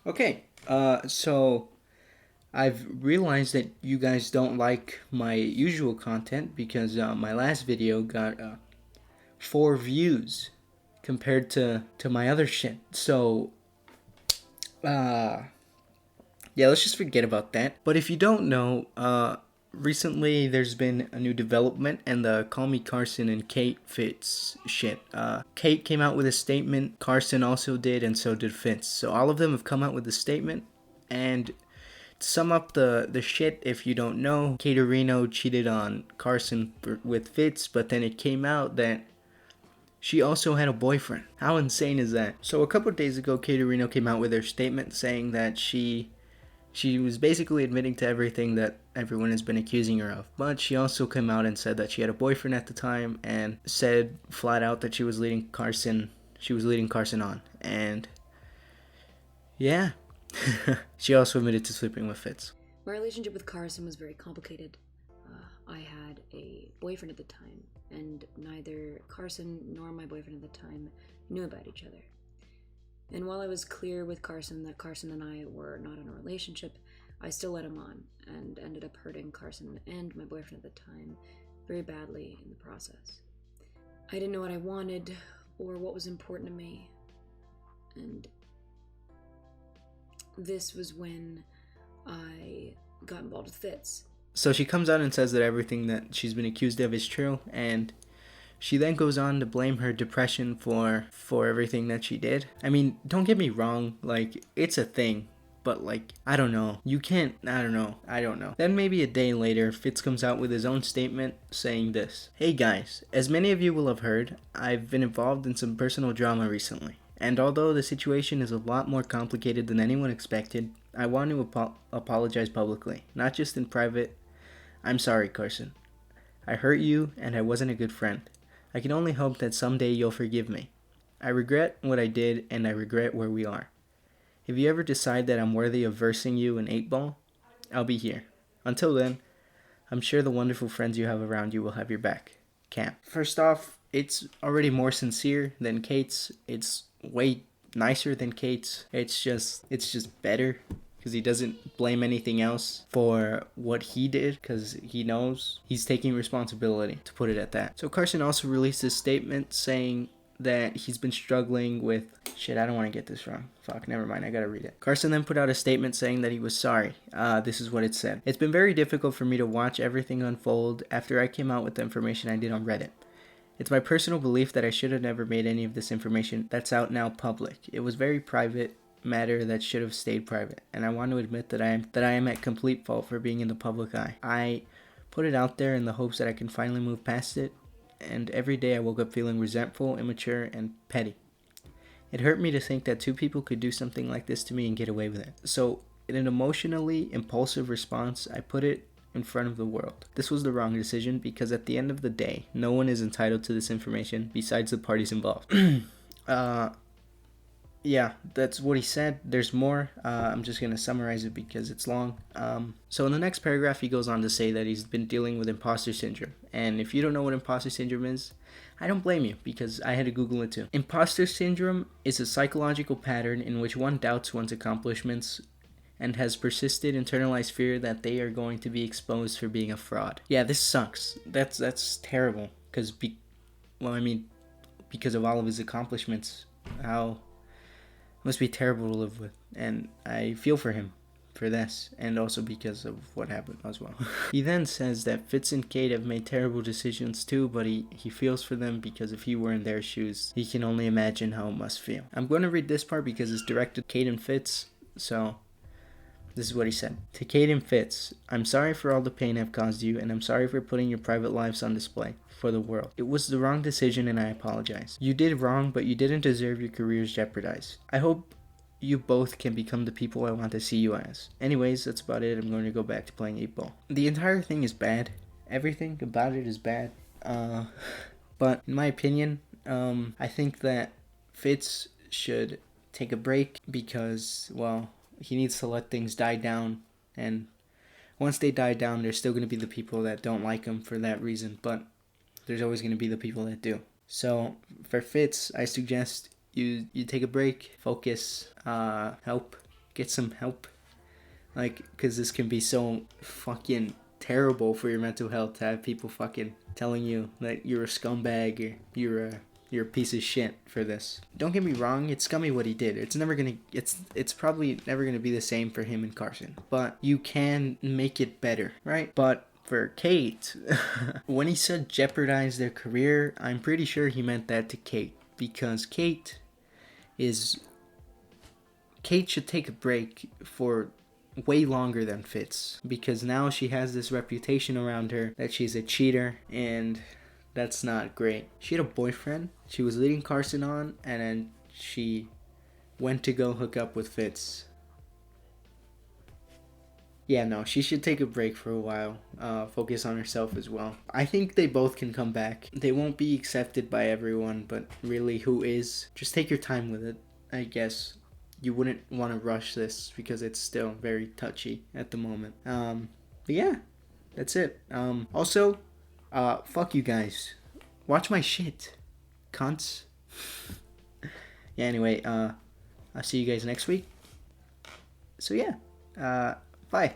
Okay, so I've realized that you guys don't like my usual content because my last video got 4 views compared to my other shit. So, uh, yeah, let's just forget about that. But if you don't know, recently there's been a new development and the Call Me Carson and Kate Fitz shit. Kate came out with a statement, Carson also did, and so did Fitz. So all of them have come out with a statement, and to sum up the shit, if you don't know, Katerino cheated on Carson with Fitz, but then it came out that she also had a boyfriend. How insane is that? So a couple of days ago, Katerino came out with her statement saying that she was basically admitting to everything that everyone has been accusing her of. But she also came out and said that she had a boyfriend at the time and said flat out that she was leading Carson on. And yeah. She also admitted to sleeping with Fitz. My relationship with Carson was very complicated. I had a boyfriend at the time, and neither Carson nor my boyfriend at the time knew about each other. And while I was clear with Carson that Carson and I were not in a relationship, I still led him on and ended up hurting Carson and my boyfriend at the time very badly in the process. I didn't know what I wanted or what was important to me, and this was when I got involved with Fitz. So she comes out and says that everything that she's been accused of is true, and she then goes on to blame her depression for everything that she did. I mean, don't get me wrong, like, it's a thing, but like, I don't know. I don't know. Then maybe a day later, Fitz comes out with his own statement saying this. Hey guys, as many of you will have heard, I've been involved in some personal drama recently. And although the situation is a lot more complicated than anyone expected, I want to apologize publicly, not just in private. I'm sorry, Carson. I hurt you, and I wasn't a good friend. I can only hope that someday you'll forgive me. I regret what I did, and I regret where we are. If you ever decide that I'm worthy of versing you in 8-ball, I'll be here. Until then, I'm sure the wonderful friends you have around you will have your back. Cam. First off, it's already more sincere than Kate's. It's way nicer than Kate's. It's just better because he doesn't blame anything else for what he did because he knows he's taking responsibility, to put it at that. So Carson also released a statement saying that he's been struggling with shit. I don't want to get this wrong. Fuck, never mind. I gotta read it. Carson then put out a statement saying that he was sorry. This is what it said. It's been very difficult for me to watch everything unfold after I came out with the information I did on Reddit. It's my personal belief that I should have never made any of this information that's out now public. It was very private matter that should have stayed private, and I want to admit that I am at complete fault for being in the public eye. I put it out there in the hopes that I can finally move past it, and every day I woke up feeling resentful, immature, and petty. It hurt me to think that 2 people could do something like this to me and get away with it. So, in an emotionally impulsive response, I put it in front of the world. This was the wrong decision because at the end of the day, no one is entitled to this information besides the parties involved. Yeah, that's what he said. There's more. I'm just going to summarize it because it's long. So in the next paragraph, he goes on to say that he's been dealing with imposter syndrome. And if you don't know what imposter syndrome is, I don't blame you because I had to Google it too. Imposter syndrome is a psychological pattern in which one doubts one's accomplishments and has persisted internalized fear that they are going to be exposed for being a fraud. Yeah, this sucks. That's terrible because because of all of his accomplishments, how must be terrible to live with, and I feel for him for this, and also because of what happened as well. He then says that Fitz and Kate have made terrible decisions too, but he feels for them because if he were in their shoes, he can only imagine how it must feel. I'm going to read this part because it's directed to Kate and Fitz, so this is what he said. To Kate and Fitz, I'm sorry for all the pain I've caused you, and I'm sorry for putting your private lives on display for the world. It was the wrong decision and I apologize. You did wrong, but you didn't deserve your careers jeopardized. I hope you both can become the people I want to see you as. Anyways, that's about it. I'm going to go back to playing 8-ball. The entire thing is bad. Everything about it is bad. But in my opinion, I think that Fitz should take a break because, well, he needs to let things die down, and once they die down, there's still going to be the people that don't like him for that reason, but there's always going to be the people that do. So for Fitz, I suggest you take a break, focus, help get some help. Like, because this can be so fucking terrible for your mental health to have people fucking telling you that you're a scumbag or you're a piece of shit for this. Don't get me wrong, it's scummy what he did. It's probably never gonna be the same for him and Carson. But you can make it better, right? But for Kate, when he said jeopardize their career, I'm pretty sure he meant that to Kate. Because Kate should take a break for way longer than Fitz, because now she has this reputation around her that she's a cheater, and that's not great. She had a boyfriend she was leading Carson on, and then she went to go hook up with Fitz. Yeah, no, she should take a break for a while, focus on herself as well. I think they both can come back. They won't be accepted by everyone, but really, who is? Just take your time with it, I guess. You wouldn't want to rush this because it's still very touchy at the moment. But yeah, that's it. Also, fuck you guys. Watch my shit, cunts. Yeah, anyway, I'll see you guys next week. So yeah, bye.